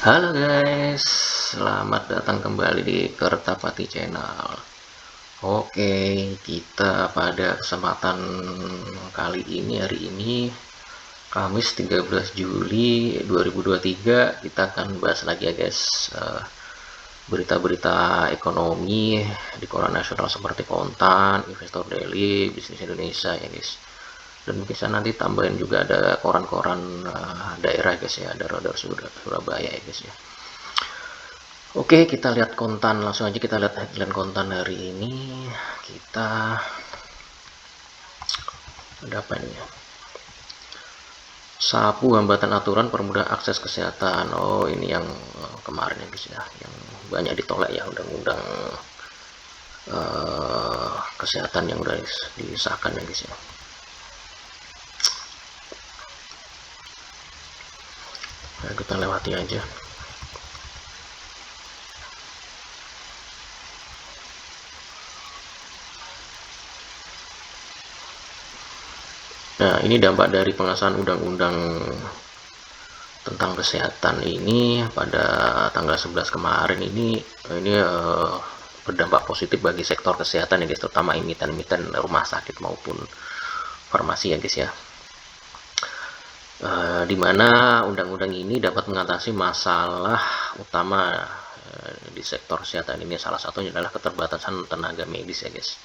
Halo guys, selamat datang kembali di Kertapati Channel. Oke, kita pada kesempatan kali ini, hari ini Kamis 13 Juli 2023, kita akan bahas lagi ya guys, berita-berita ekonomi di koran nasional seperti Kontan, Investor Daily, Bisnis Indonesia ya guys. Dan bisa nanti tambahin juga ada koran-koran daerah guys ya, ada Radar Surabaya ya guys ya. Oke, kita lihat Kontan, langsung aja kita lihat headline Kontan hari ini. Kita ada apa ini ya? Sapu hambatan aturan permudah akses kesehatan. Oh, ini yang kemarin ya guys ya, yang banyak ditolak ya, undang-undang kesehatan yang udah disahkan ya guys ya. Nah, kita lewati aja. Nah, ini dampak dari pengesahan undang-undang tentang kesehatan ini pada tanggal 11 kemarin ini berdampak positif bagi sektor kesehatan ya guys, terutama emiten-emiten rumah sakit maupun farmasi ya guys ya. Dimana undang-undang ini dapat mengatasi masalah utama di sektor kesehatan ini, salah satunya adalah keterbatasan tenaga medis ya guys,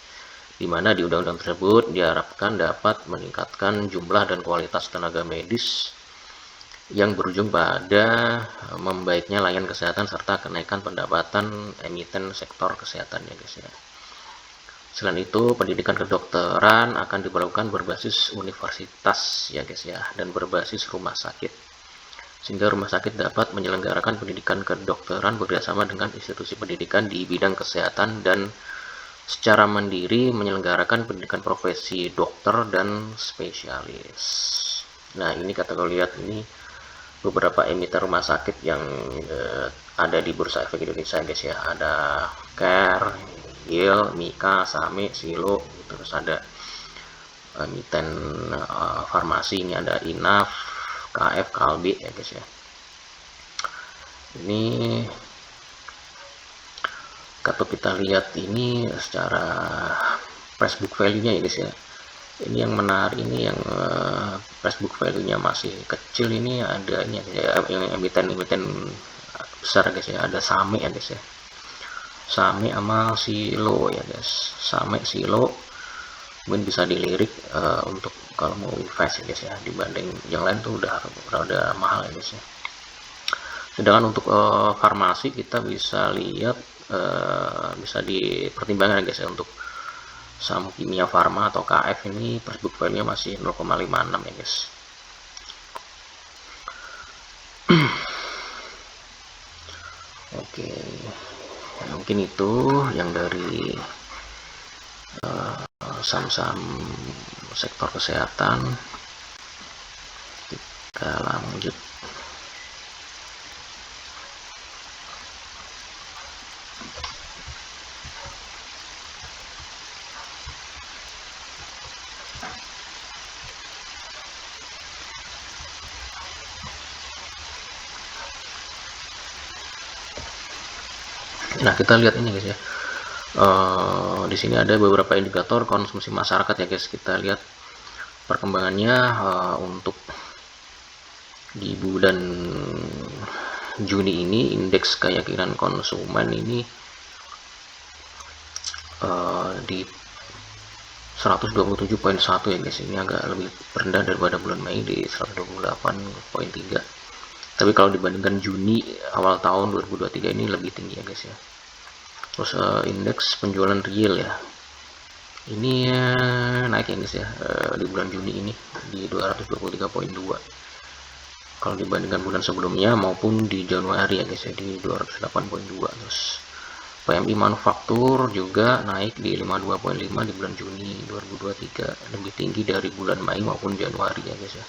dimana di undang-undang tersebut diharapkan dapat meningkatkan jumlah dan kualitas tenaga medis yang berujung pada membaiknya layanan kesehatan serta kenaikan pendapatan emiten sektor kesehatan ya guys ya. Selain itu, pendidikan kedokteran akan diberlakukan berbasis universitas ya guys ya, dan berbasis rumah sakit, sehingga rumah sakit dapat menyelenggarakan pendidikan kedokteran bekerjasama dengan institusi pendidikan di bidang kesehatan dan secara mandiri menyelenggarakan pendidikan profesi dokter dan spesialis. Nah, ini kategori lihat ini beberapa emiten rumah sakit yang ada di Bursa Efek Indonesia guys ya. Ada Care, Yale, Mika, Same, Silo, terus ada emiten farmasi, ini ada Inaf, KF, Kalbi ya guys ya. Ini kalau kita lihat ini secara price book value-nya ya guys ya. Ini yang menarik, ini yang price book value-nya masih kecil, ini ada ini ya, yang emiten-emiten besar guys ya. Ada Same ya guys ya. Same sama Silo ya guys. Same, Silo mungkin bisa dilirik untuk kalau mau invest ya guys ya, dibanding yang lain tuh udah mahal ya guys ya. Sedangkan untuk farmasi kita bisa lihat bisa dipertimbangkan guys ya, untuk saham Kimia Farma atau KF ini price book value-nya masih 0,56 ya guys. Oke, ya, mungkin itu yang dari saham-saham sektor kesehatan. Kita lanjut. Nah, kita lihat ini guys ya. Di sini ada beberapa indikator konsumsi masyarakat ya guys. Kita lihat perkembangannya untuk di bulan Juni ini, indeks keyakinan konsumen ini di 127,1 ya guys. Ini agak lebih rendah daripada bulan Mei di 128,3. Tapi kalau dibandingkan Juni awal tahun 2023 ini lebih tinggi ya guys ya. Terus indeks penjualan real ya, ini naik ya guys ya, di bulan Juni ini di 223,2 kalau dibandingkan bulan sebelumnya maupun di Januari ya guys ya, di 208,2. Terus PMI manufaktur juga naik di 52,5 di bulan Juni 2023, lebih tinggi dari bulan Mei maupun Januari ya guys ya.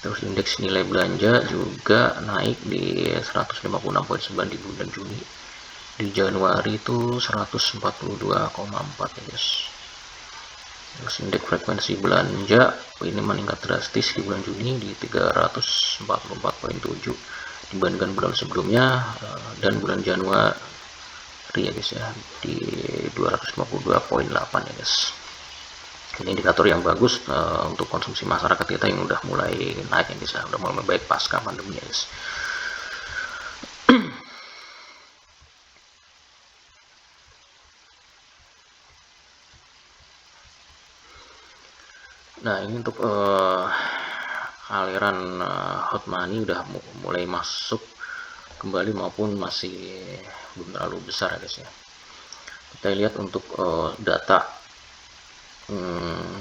Terus indeks nilai belanja juga naik di 156,9 di bulan Juni. Di Januari itu 142,4 ya guys. Terus indeks frekuensi belanja ini meningkat drastis di bulan Juni di 344,7 dibandingkan bulan sebelumnya dan bulan Januari ya guys ya, di 252,8 ya guys. Ini indikator yang bagus untuk konsumsi masyarakat kita yang udah mulai naik ya guys ya, udah mulai baik pasca pandemi ya guys. Nah ini untuk aliran hot money udah mulai masuk kembali maupun masih belum terlalu besar ya guys ya. Kita lihat untuk data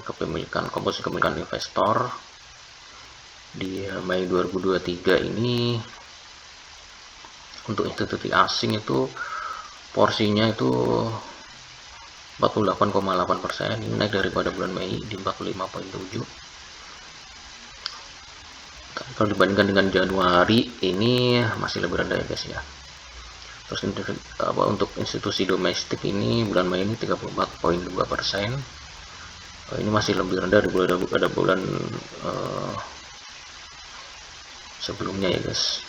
kepemilikan, komposisi kepemilikan investor di Mei 2023 ini untuk institusi asing itu porsinya itu 48,8%, ini naik daripada bulan Mei di 45,7. Kalau dibandingkan dengan Januari ini masih lebih rendah ya guys ya. Terus untuk institusi domestik ini bulan Mei ini 34,2%. Ini masih lebih rendah daripada bulan sebelumnya ya guys.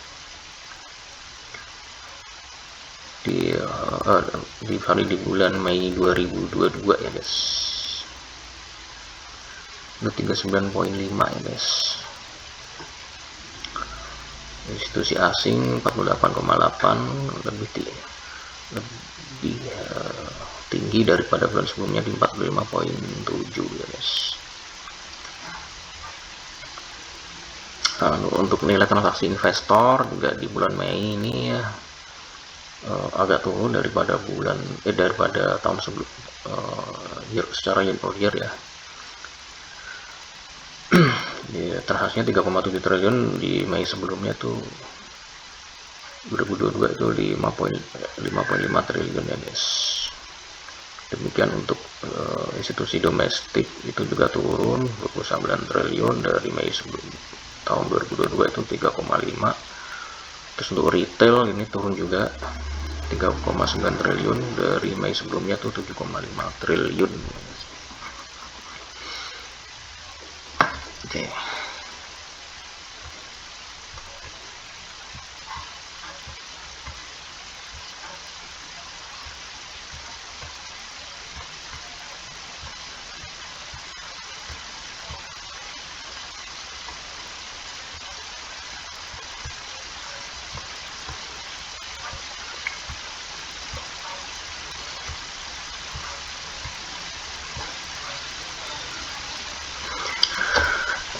Di bulan Mei 2022 ya guys, itu 39,5 ya guys. Institusi asing 48,8, lebih tinggi daripada bulan sebelumnya di 45,7 ya guys. Untuk nilai transaksi investor juga di bulan Mei ini ya, agak turun daripada tahun sebelum secara year per year ya. Transaksinya 3,7 triliun di Mei sebelumnya tuh 2022 itu 5,5 triliun ya guys. Demikian untuk institusi domestik itu juga turun 29 triliun dari Mei sebelum tahun 2022 itu 3,5. Terus untuk retail ini turun juga 3,9 triliun dari Mei sebelumnya tuh 7,5 triliun. Oke.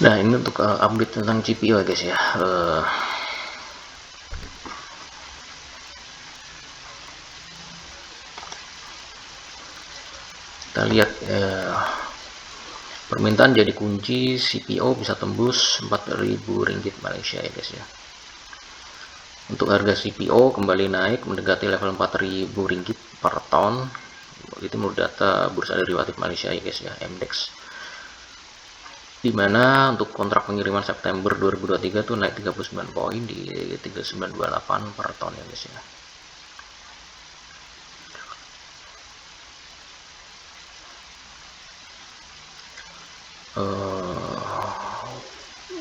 Nah ini untuk update tentang GPU ya guys ya. Kita lihat permintaan jadi kunci, CPO bisa tembus 4.000 ringgit Malaysia ya guys ya. Untuk harga CPO kembali naik mendekati level 4.000 ringgit per ton. Itu menurut data Bursa Derivatif Malaysia ya guys ya, MDEX. Dimana untuk kontrak pengiriman September 2023 tuh naik 39 poin di 3928 per ton ya guys ya.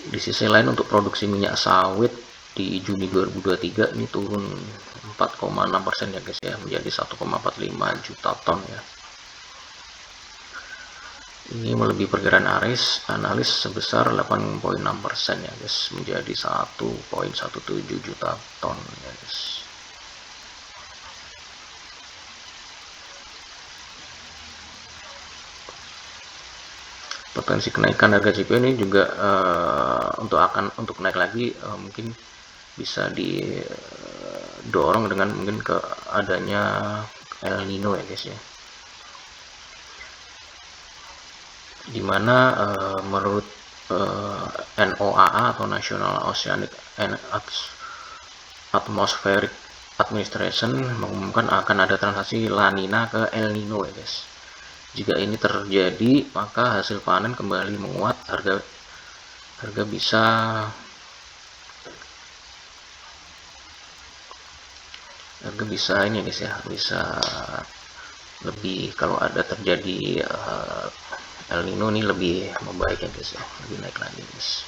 Di sisi lain untuk produksi minyak sawit di Juni 2023 ini turun 4,6% ya guys ya, menjadi 1,45 juta ton ya. Ini melebihi perkiraan analis sebesar 8,6% ya guys, menjadi 1,17 juta ton ya guys. Potensi kenaikan harga CPO ini juga untuk naik lagi mungkin bisa didorong dengan mungkin ke adanya El Nino ya guys ya. Dimana menurut NOAA atau National Oceanic and Atmospheric Administration mengumumkan akan ada transaksi La Nina ke El Nino ya guys. Jika ini terjadi maka hasil panen kembali menguat, harga bisa ini guys ya, bisa lebih, kalau ada terjadi El Nino ini lebih membaik ya guys ya, lebih naik lagi guys.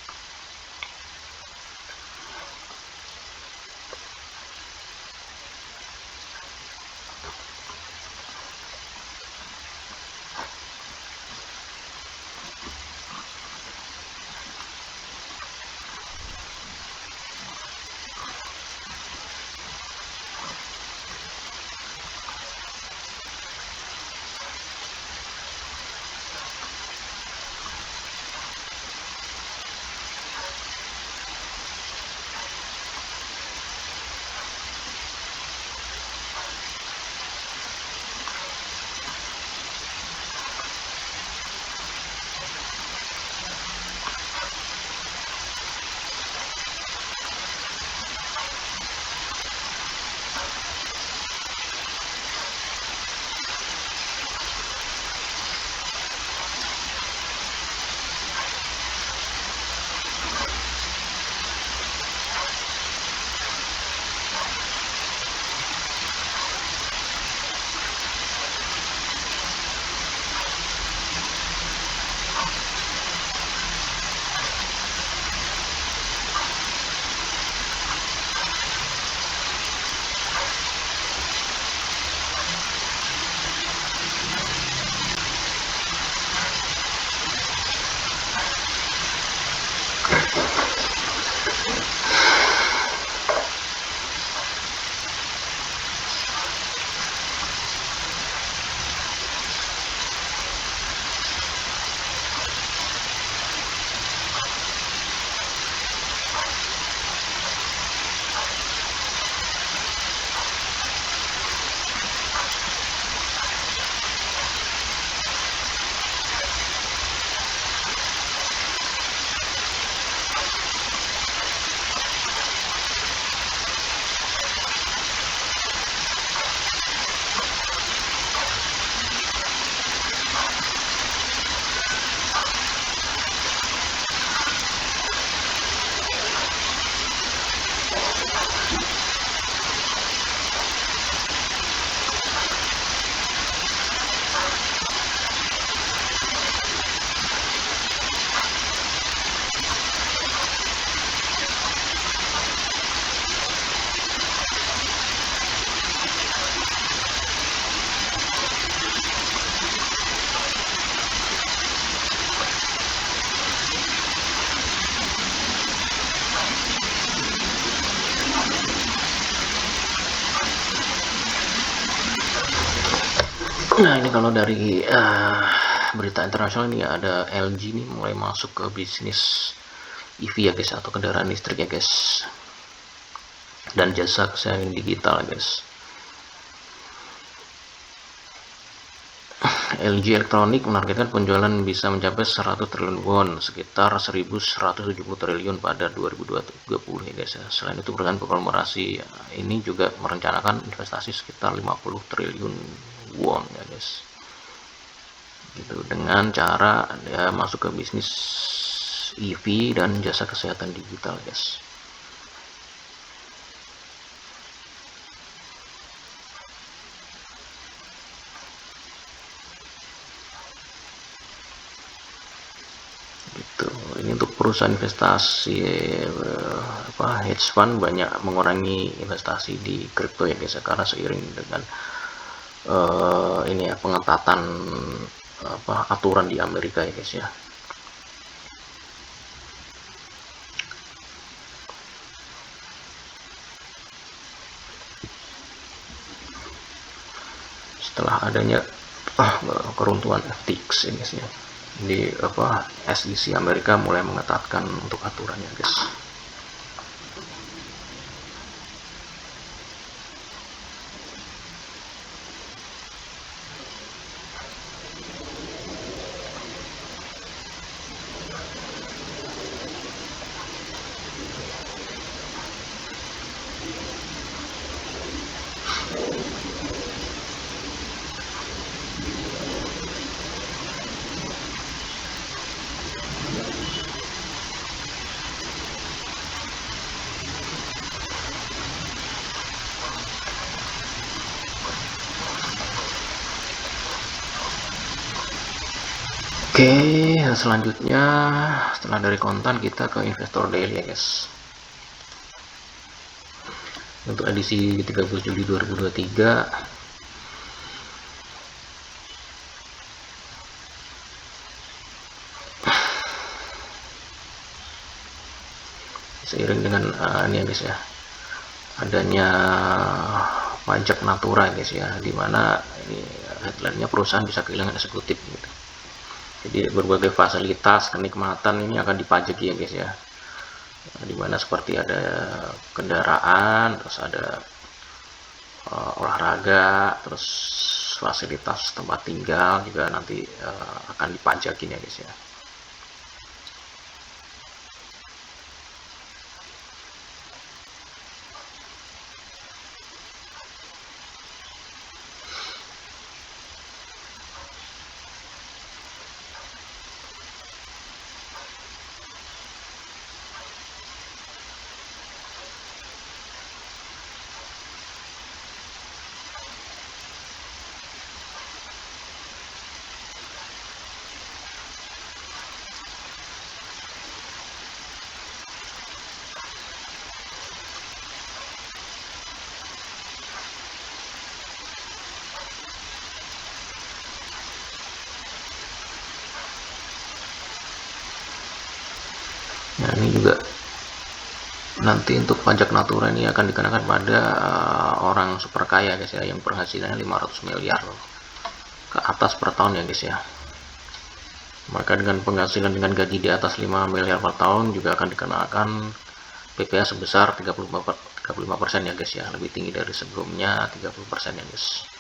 Nah ini kalau dari berita internasional ini ada LG nih mulai masuk ke bisnis EV ya guys, atau kendaraan listrik ya guys, dan jasa kesehatan digital ya guys. LG Electronics menargetkan penjualan bisa mencapai 100 triliun won, sekitar 1.170 triliun pada 2020 ya guys ya. Selain itu perusahaan konglomerasi ini juga merencanakan investasi sekitar 50 triliun won ya guys. Gitu, dengan cara ya masuk ke bisnis EV dan jasa kesehatan digital guys. Gitu. Ini untuk perusahaan investasi hedge fund banyak mengurangi investasi di kripto ya guys, karena seiring dengan ini ya pengetatan aturan di Amerika ya guys ya. Setelah adanya keruntuhan FTX ya guys ya, di SEC Amerika mulai mengetatkan untuk aturannya guys. Oke, selanjutnya setelah dari konten kita ke investor daily ya guys. Untuk edisi 30 Juli 2023 seiring dengan ini ya guys ya, adanya pajak natura ya guys ya, dimana ini headline-nya perusahaan bisa kehilangan eksekutif gitu. Jadi berbagai fasilitas kenikmatan ini akan dipajaki ya guys ya, dimana seperti ada kendaraan, terus ada olahraga, terus fasilitas tempat tinggal juga nanti akan dipajakin ya guys ya. Nah ini juga nanti untuk pajak natura ini akan dikenakan pada orang super kaya guys ya, yang penghasilannya 500 miliar ke atas per tahun ya guys ya. Maka dengan penghasilan dengan gaji di atas 5 miliar per tahun juga akan dikenakan PPh sebesar 35% ya guys ya, lebih tinggi dari sebelumnya 30% ya guys.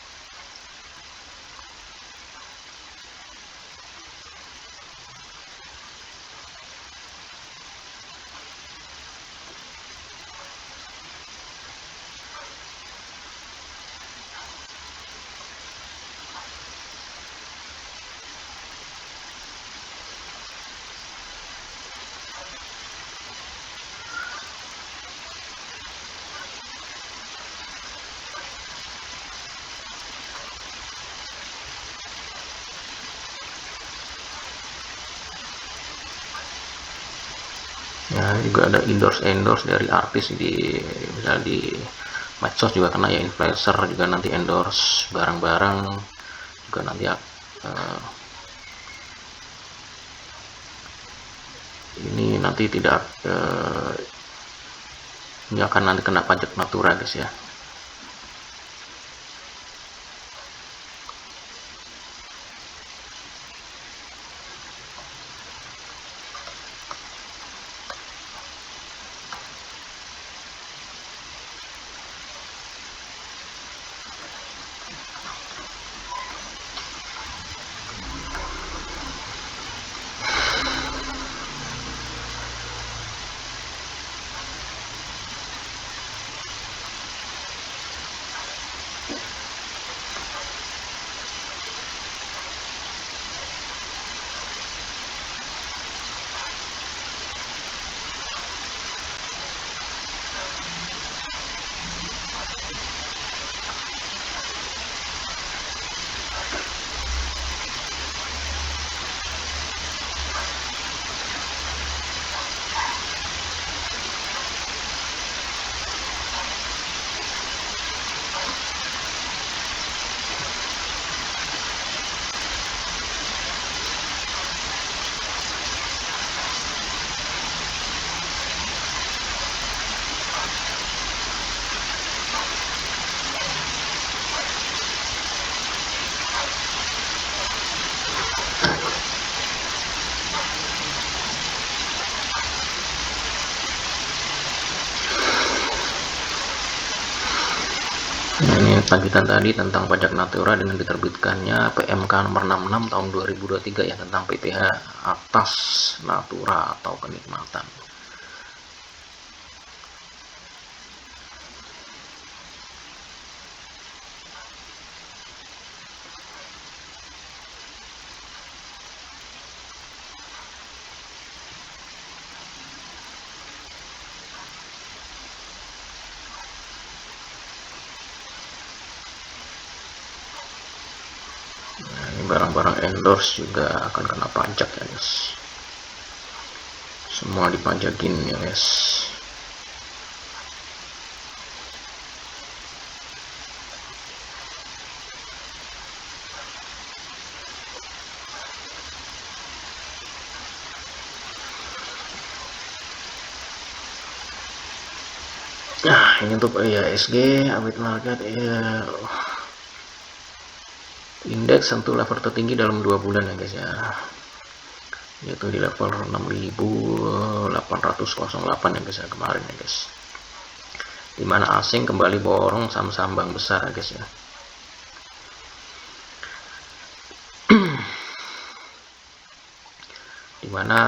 Ya juga ada endorse dari artis di misalnya di medsos juga kena ya, influencer juga nanti endorse barang-barang juga nanti ini nanti tidak ini akan nanti kena pajak natura guys ya. lanjutan tadi tentang pajak natura dengan diterbitkannya PMK nomor 66 tahun 2023 ya, tentang PPh atas natura atau kenikmatan. Barang-barang endorse juga akan kena pajak ya guys, semua dipajakin ya guys. Nah ini untuk IHSG, awet market ya, indeks sentuh level tertinggi dalam 2 bulan ya guys ya, yaitu di level 6.808 ya guys ya kemarin ya guys, dimana asing kembali borong saham-saham bank besar ya guys ya. Dimana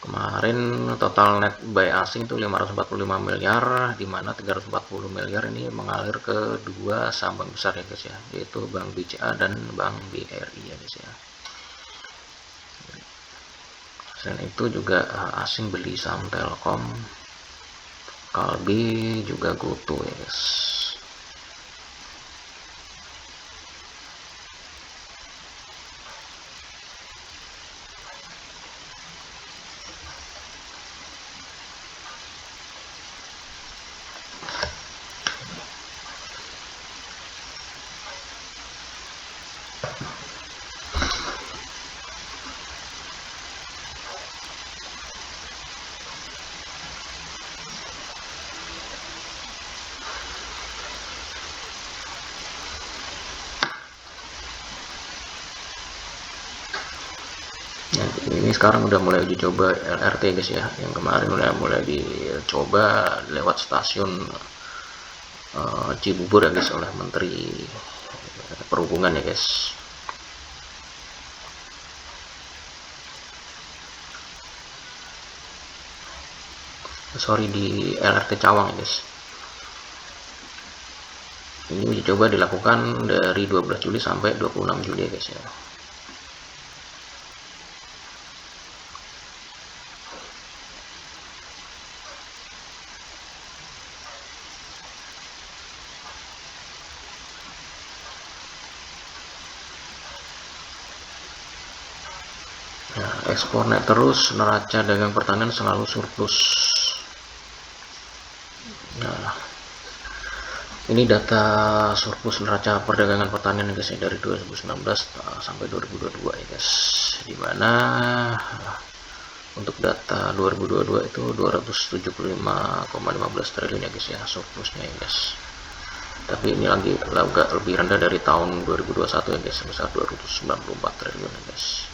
kemarin total net buy asing itu 545 miliar, dimana 340 miliar ini mengalir ke 2 saham bank besar ya guys ya, yaitu Bank BCA dan Bank BRI ya guys ya. Selain itu juga asing beli saham Telkom, Kalbe, juga GoTo ya guys. Nah, ini sekarang udah mulai uji coba LRT guys ya, yang kemarin udah mulai dicoba lewat stasiun Cibubur ya guys oleh Menteri Perhubungan ya guys. Sorry, di LRT Cawang ya guys. Ini uji coba dilakukan dari 12 Juli sampai 26 Juli ya guys ya. Nah, ekspor naik terus, neraca dagang pertanian selalu surplus. Nah, ini data surplus neraca perdagangan pertanian guys ya, dari 2019 sampai 2022 ya guys. Dimana untuk data 2022 itu 275,15 triliun ya guys ya surplusnya ya guys. Tapi ini lagi agak lebih rendah dari tahun 2021 ya guys, sebesar 294 triliun ya guys.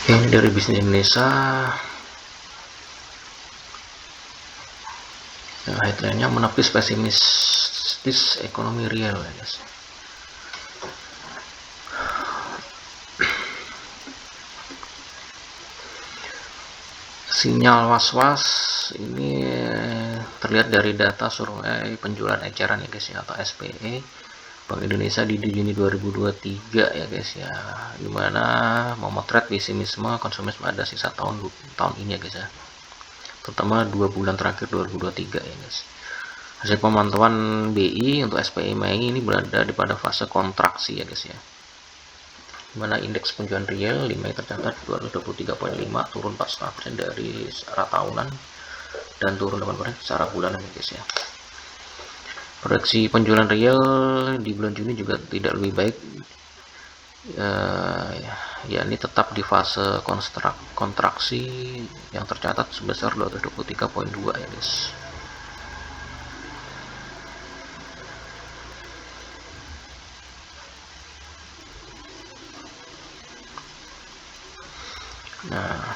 Ini dari bisnis Indonesia. Nah, headline-nya menepis pesimistis ekonomi real ya guys. Sinyal was-was ini terlihat dari data survei penjualan eceran ya guys ya, atau SPE Bank Indonesia di Juni 2023 ya guys ya, dimana memotret pesimisme konsumen pada sisa tahun ini ya guys ya, terutama 2 bulan terakhir 2023 ya guys. Hasil pemantauan BI untuk SPE Mei ini berada pada fase kontraksi ya guys ya, dimana indeks penjualan real di Mei tercatat 223,5, turun 4,5% dari secara tahunan dan turun 8% secara bulanan ya guys ya. Proyeksi penjualan real di bulan Juni juga tidak lebih baik, yakni tetap di fase kontraksi yang tercatat sebesar 223,2 ya guys. Nah,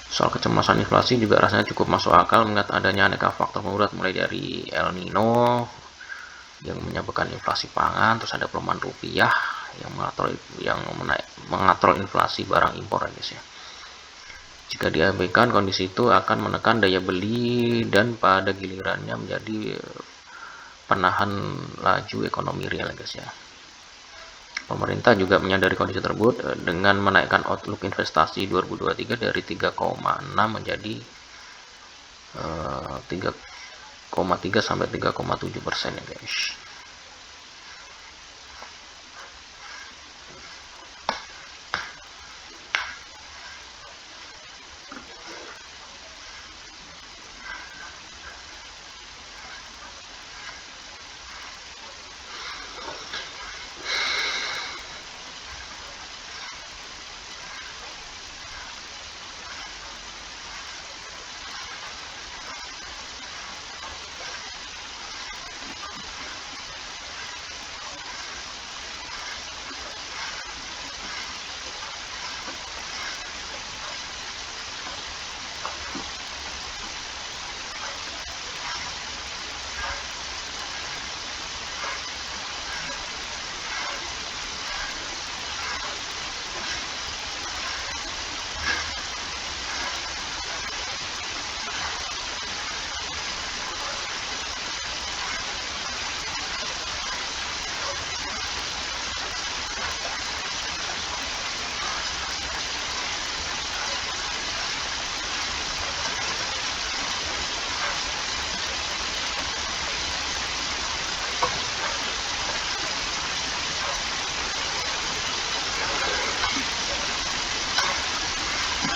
soal kecemasan inflasi juga rasanya cukup masuk akal mengingat adanya aneka faktor pemberat, mulai dari El Nino yang menyebabkan inflasi pangan, terus ada pelemahan rupiah yang mengatur inflasi barang impor ya guys ya. Jika diabaikan, kondisi itu akan menekan daya beli dan pada gilirannya menjadi penahan laju ekonomi real ya guys ya. Pemerintah juga menyadari kondisi tersebut dengan menaikkan outlook investasi 2023 dari 3,6 menjadi 3,3 sampai 3,7% ya guys.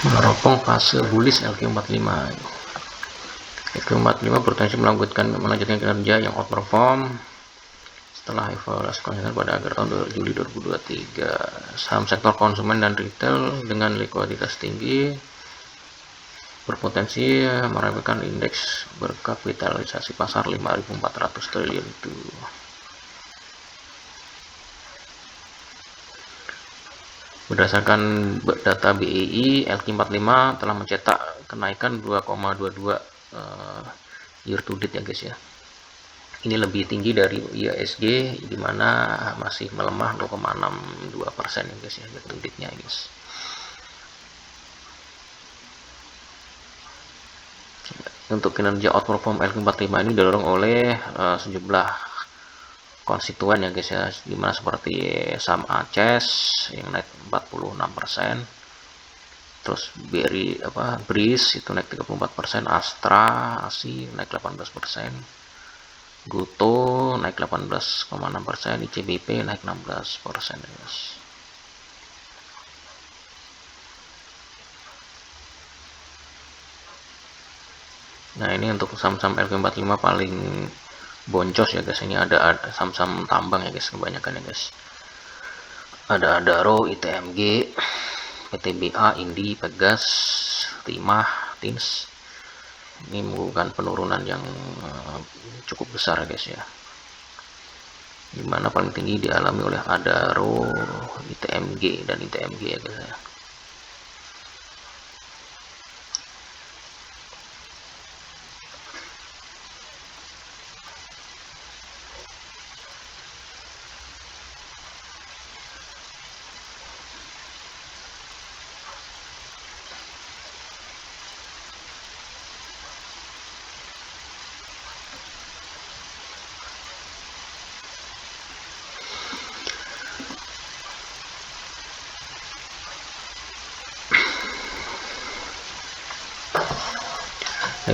Meropong fase bullish LQ45. LQ45 berpotensi melanjutkan kinerja yang outperform setelah evaluasi konsisten pada akhir tahun Juli 2023. Saham sektor konsumen dan retail dengan likuiditas tinggi berpotensi meremehkan indeks berkapitalisasi pasar 5.400 triliun itu. Berdasarkan data BEI, LQ45 telah mencetak kenaikan 2,22 year to date ya guys ya. Ini lebih tinggi dari IHSG di mana masih melemah 0,62% ya guys ya, year to date-nya guys. Untuk kinerja outperform LQ45 ini didorong oleh sejumlah konstituen ya guys ya, dimana seperti saham ACES yang naik 46%, terus BRIS itu naik 34%, Astra ASI naik 18%, GOTO naik 18,6%, ICBP naik 16% ya guys. Nah, ini untuk saham-saham LQ45 paling boncos ya guys. Ini ada saham-saham tambang ya guys, kebanyakan ya guys. Ada Adaro, ITMG, PTBA, Indi, Pegas, Timah, Tins. Ini merupakan penurunan yang cukup besar ya guys ya, dimana paling tinggi dialami oleh Adaro, ITMG dan ITMG ya guys ya.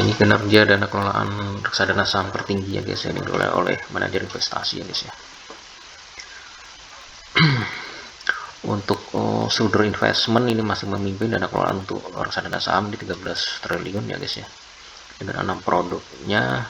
ini kinerja dana kelolaan reksadana saham tertinggi ya guys, ini oleh manajer investasi ya guys ya. Untuk Suder Investment ini masih memimpin dana kelolaan untuk reksadana saham di 13 triliun ya guys ya, dengan 6 produknya.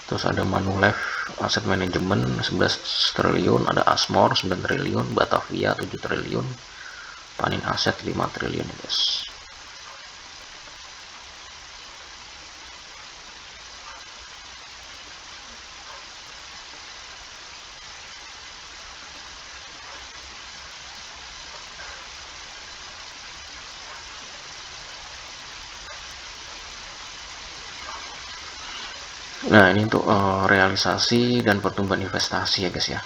Terus ada Manulife Asset Management 11 triliun, ada Asmor 9 triliun, Batavia 7 triliun, Panin Aset 5 triliun ya guys. Nah ini untuk realisasi dan pertumbuhan investasi ya guys ya,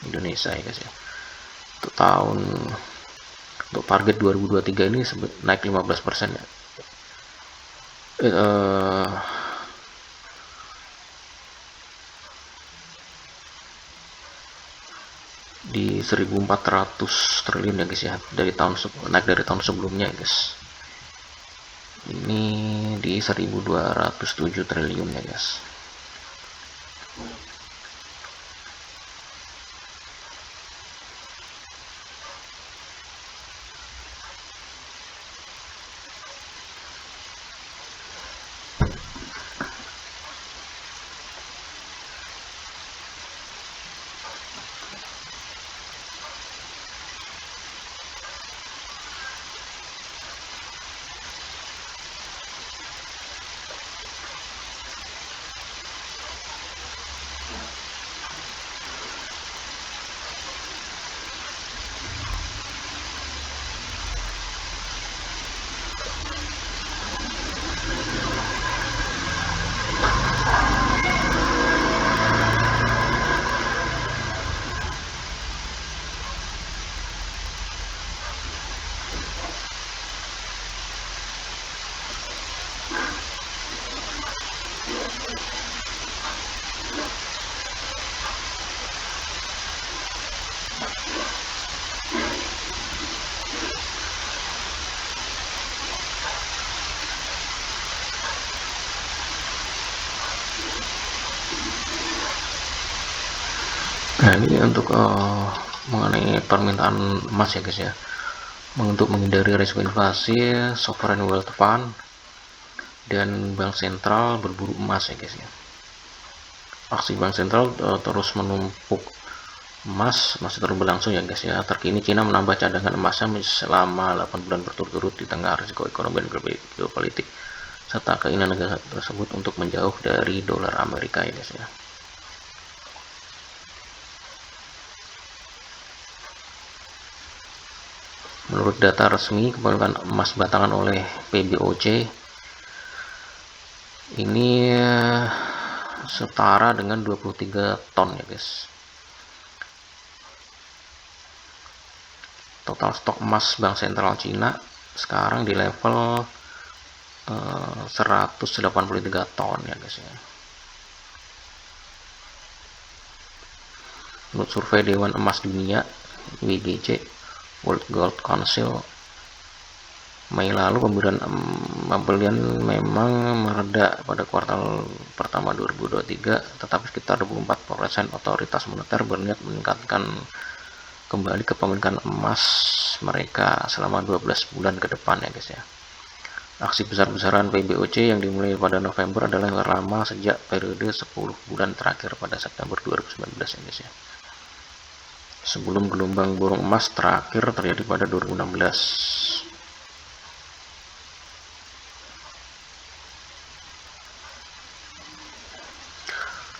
Indonesia ya guys ya. Untuk target 2023 ini naik 15% ya. Di 1.400 triliun ya guys ya, naik dari tahun sebelumnya ya guys. Ini di 1.207 triliun ya guys. Nah ini untuk mengenai permintaan emas ya guys ya. Untuk menghindari risiko inflasi, sovereign wealth fund dan bank sentral berburu emas ya guys ya. Aksi bank sentral terus menumpuk emas masih terus berlangsung ya guys ya. Terkini Cina menambah cadangan emasnya selama 8 bulan berturut-turut di tengah risiko ekonomi dan geopolitik serta keinginan negara tersebut untuk menjauh dari dolar Amerika ya guys ya. Menurut data resmi kepemilikan emas batangan oleh PBOC ini setara dengan 23 ton ya guys. Total stok emas Bank Sentral Cina sekarang di level 183 ton ya guys ya. Menurut survei Dewan Emas Dunia WGC World Gold Council Mei lalu, pembelian memang mereda pada kuartal pertama 2023, tetapi sekitar 24% otoritas moneter berniat meningkatkan kembali kepemilikan emas mereka selama 12 bulan ke depan ya guys ya. Aksi besar-besaran PBOC yang dimulai pada November adalah yang terlama sejak periode 10 bulan terakhir pada September 2019 ya guys ya. Sebelum gelombang borong emas terakhir terjadi pada 2016.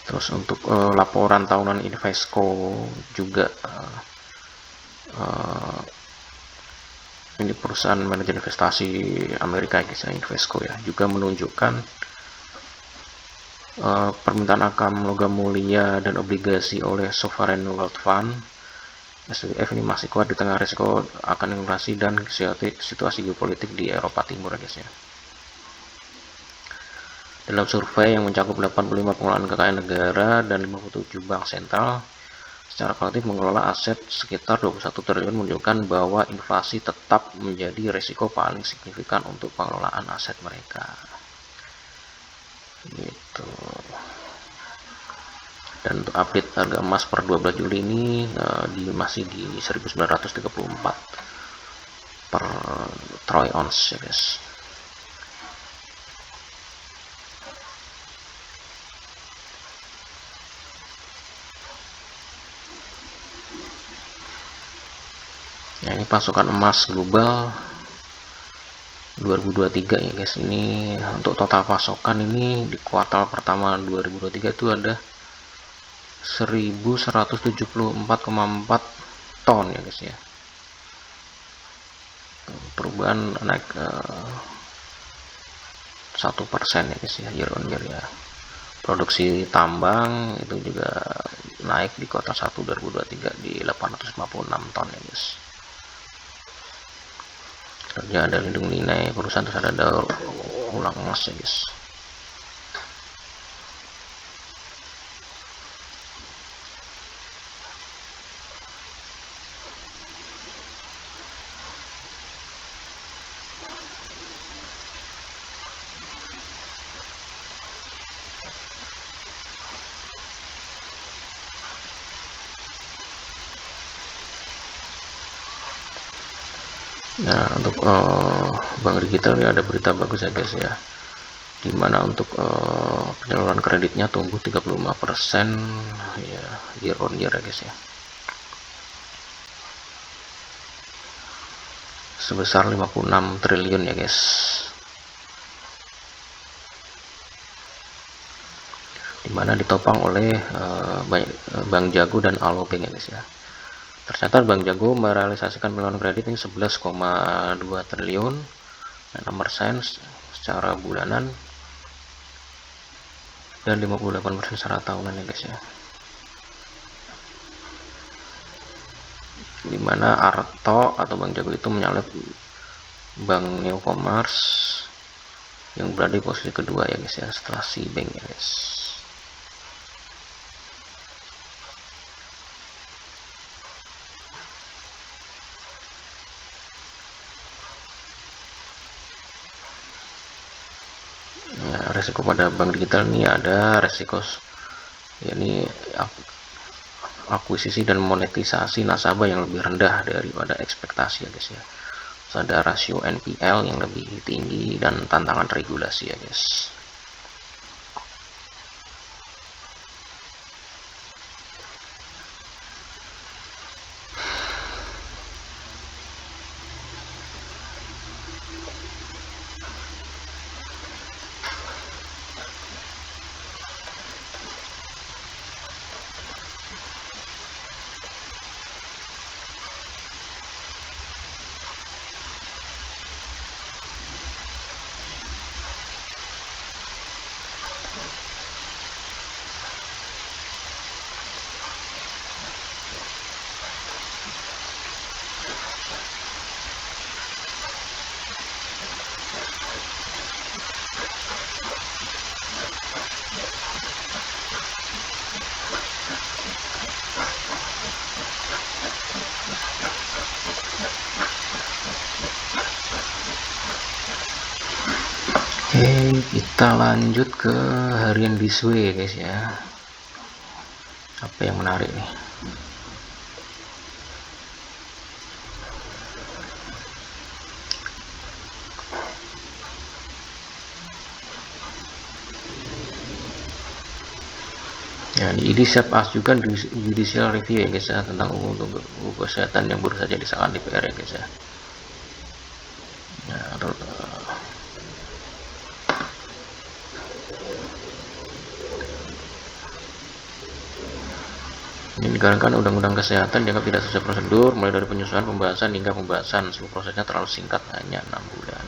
Terus untuk laporan tahunan Invesco juga ini perusahaan manajer investasi Amerika guys ya, Invesco ya, juga menunjukkan permintaan akan logam mulia dan obligasi oleh sovereign wealth fund SWF ini masih kuat di tengah risiko akan inflasi dan situasi geopolitik di Eropa Timur guys ya. Dalam survei yang mencakup 85 pengelolaan kekayaan negara dan 57 bank sentral, secara kolektif mengelola aset sekitar 21 triliun menunjukkan bahwa inflasi tetap menjadi risiko paling signifikan untuk pengelolaan aset mereka. Gitu. Dan untuk update harga emas per 12 Juli ini masih di 1934 per troy ounce ya guys. Nah, ini pasokan emas global 2023 ya guys. Ini untuk total pasokan ini di kuartal pertama 2023 itu ada 1174,4 ton ya guys ya. Perubahan naik 1% ya guys ya, year on year ya. Produksi tambang itu juga naik di kuartal 1 2023 di 856 ton ya guys. Kerja ada lindung nilai perusahaan, terus ada daur ulang emas ya guys. Nah, untuk bank digital ini ada berita bagus ya guys ya, dimana untuk penyaluran kreditnya tumbuh 35% ya, year on year ya guys ya, sebesar 56 triliun ya guys, dimana ditopang oleh Bank Jago dan Alobank ya guys ya. Tercatat Bank Jago merealisasikan penyaluran kredit ini 11,2 triliun, 6% secara bulanan dan 58% secara tahunan ya guys ya. Dimana Arto atau Bank Jago itu menyalip Bank Neocommerce yang berada di posisi kedua ya guys ya, setelah si Bank ya guys. Resiko pada bank digital ini ada resiko yakni akuisisi dan monetisasi nasabah yang lebih rendah daripada ekspektasi ya guys ya. Terus ada rasio NPL yang lebih tinggi dan tantangan regulasi ya guys. Oke, kita lanjut ke harian Biswe guys ya. Apa yang menarik nih? Ya, di IDSAP juga di judicial review ya guys ya, tentang UU kesehatan yang baru saja disahkan DPR ya guys ya. Ini dikarenakan undang-undang kesehatan dianggap tidak sesuai prosedur, mulai dari penyusunan, pembahasan hingga pembahasan. Seluruh prosesnya terlalu singkat, hanya 6 bulan.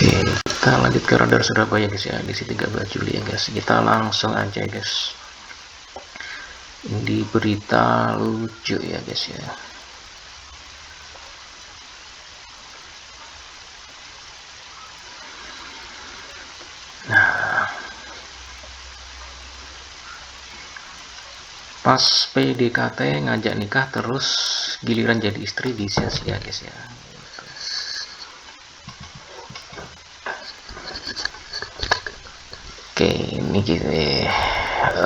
Oke, kita lanjut ke Radar Surabaya guys ya, edisi 13 Juli ya guys. Kita langsung aja guys. Ini berita lucu ya guys ya. Nah, pas PDKT ngajak nikah terus giliran jadi istri disia-sia guys ya. Oke, ini gitu.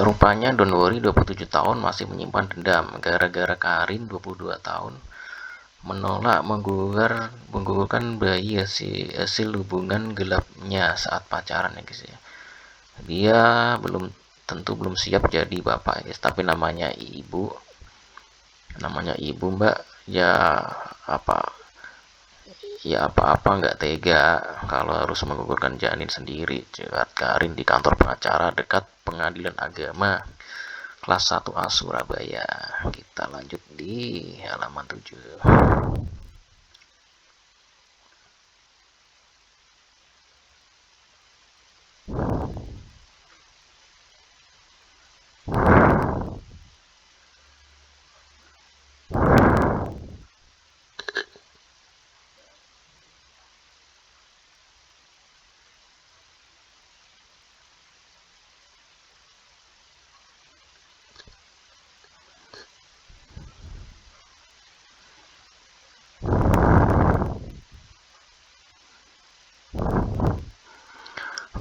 Rupanya Don Worry 27 tahun masih menyimpan dendam gara-gara Karin 22 tahun menolak menggugurkan bayi hasil hubungan gelapnya saat pacaran ya guys ya. Dia belum siap jadi bapak ya guys, tapi namanya ibu mbak ya, apa nggak tega kalau harus menggugurkan janin sendiri. Cegat Karin di kantor pengacara dekat Pengadilan Agama kelas 1A Surabaya. Kita lanjut di halaman 7.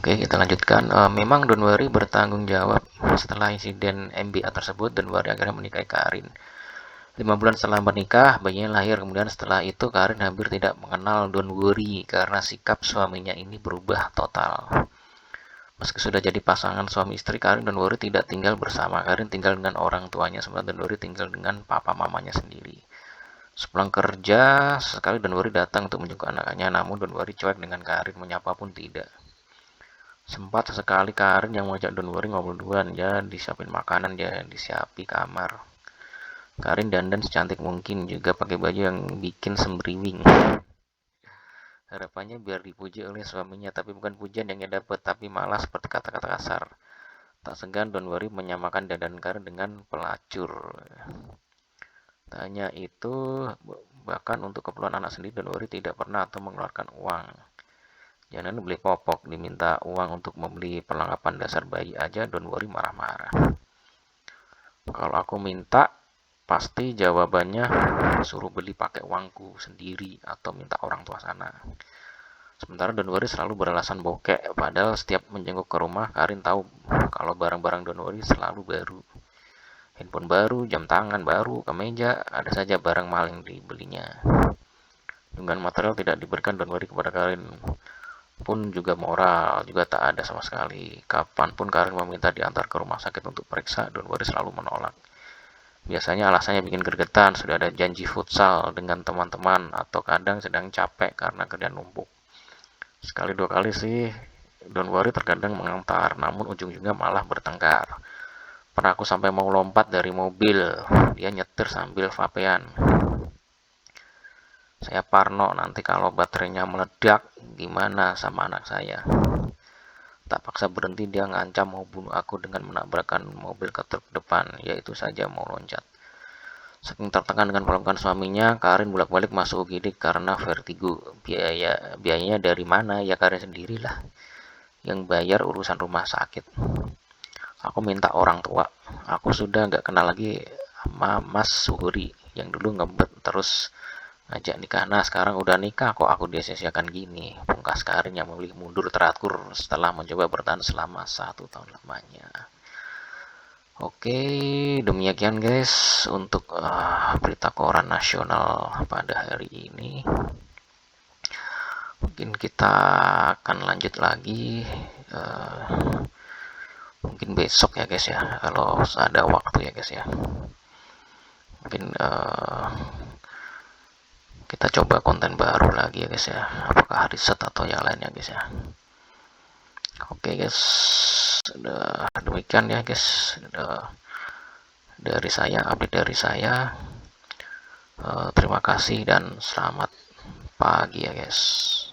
Oke, kita lanjutkan. Memang Don Worry bertanggung jawab setelah insiden MBA tersebut. Don Worry akhirnya menikahi Karin. 5 bulan setelah menikah, bayinya lahir. Kemudian setelah itu Karin hampir tidak mengenal Don Worry karena sikap suaminya ini berubah total. Meski sudah jadi pasangan suami istri, Karin dan Worry tidak tinggal bersama. Karin tinggal dengan orang tuanya, sementara Don Worry tinggal dengan papa mamanya sendiri. Sepulang kerja, sesekali Don Worry datang untuk menjenguk anaknya, namun Don Worry cuek dengan Karin, menyapa pun tidak. Sempat sesekali Karin yang mengajak Don Worry ngobrol duluan, ya disiapin makanan, ya disiapi kamar. Karin dandan secantik mungkin, juga pakai baju yang bikin sembriwing. Harapannya biar dipuji oleh suaminya, tapi bukan pujian yang ia dapat, tapi malah seperti kata-kata kasar. Tak segan Don Worry menyamakan dandan Karin dengan pelacur. Tanya itu bahkan untuk keperluan anak sendiri Don Worry tidak pernah atau mengeluarkan uang. Jangan beli popok, diminta uang untuk membeli perlengkapan dasar bayi aja Don Worry marah-marah. Kalau aku minta, pasti jawabannya suruh beli pakai uangku sendiri atau minta orang tua sana. Sementara Don Worry selalu beralasan bokek, padahal setiap menjenguk ke rumah, Karin tahu kalau barang-barang Don Worry selalu baru. Handphone baru, jam tangan baru, kemeja, ada saja barang maling dibelinya. Dengan material tidak diberikan Don Worry kepada Karin pun juga moral juga tak ada sama sekali. Kapanpun Karin meminta diantar ke rumah sakit untuk periksa, Don Worry selalu menolak. Biasanya alasannya bikin gregetan, sudah ada janji futsal dengan teman-teman, atau kadang sedang capek karena kerjaan numpuk. Sekali dua kali sih Don Worry terkadang mengantar, namun ujung-ujungnya malah bertengkar. Pernah aku sampai mau lompat dari mobil, dia nyetir sambil vapean. Saya parno nanti kalau baterainya meledak gimana sama anak saya. Tak paksa berhenti, dia ngancam mau bunuh aku dengan menabrakkan mobil ke truk depan, yaitu saja mau loncat. Saking tertekan dengan perlakuan suaminya, Karin bolak-balik masuk UGD karena vertigo. Biayanya dari mana? Ya Karin sendirilah yang bayar urusan rumah sakit. Aku minta orang tua. Aku sudah nggak kenal lagi sama Mas Suhuri yang dulu ngebet terus ngajak nikah. Nah sekarang udah nikah kok aku disia-siakan gini. Pungkas Karin yang memilih mundur teratur setelah mencoba bertahan selama 1 tahun lamanya. Oke, demikian guys untuk berita koran nasional pada hari ini. Mungkin kita akan lanjut lagi mungkin besok ya guys ya, kalau ada waktu ya guys ya. Mungkin kita coba konten baru lagi ya guys ya, apakah riset atau yang lainnya guys ya. Oke guys, sudah demikian ya guys, dari saya, update dari saya. Terima kasih dan selamat pagi ya guys.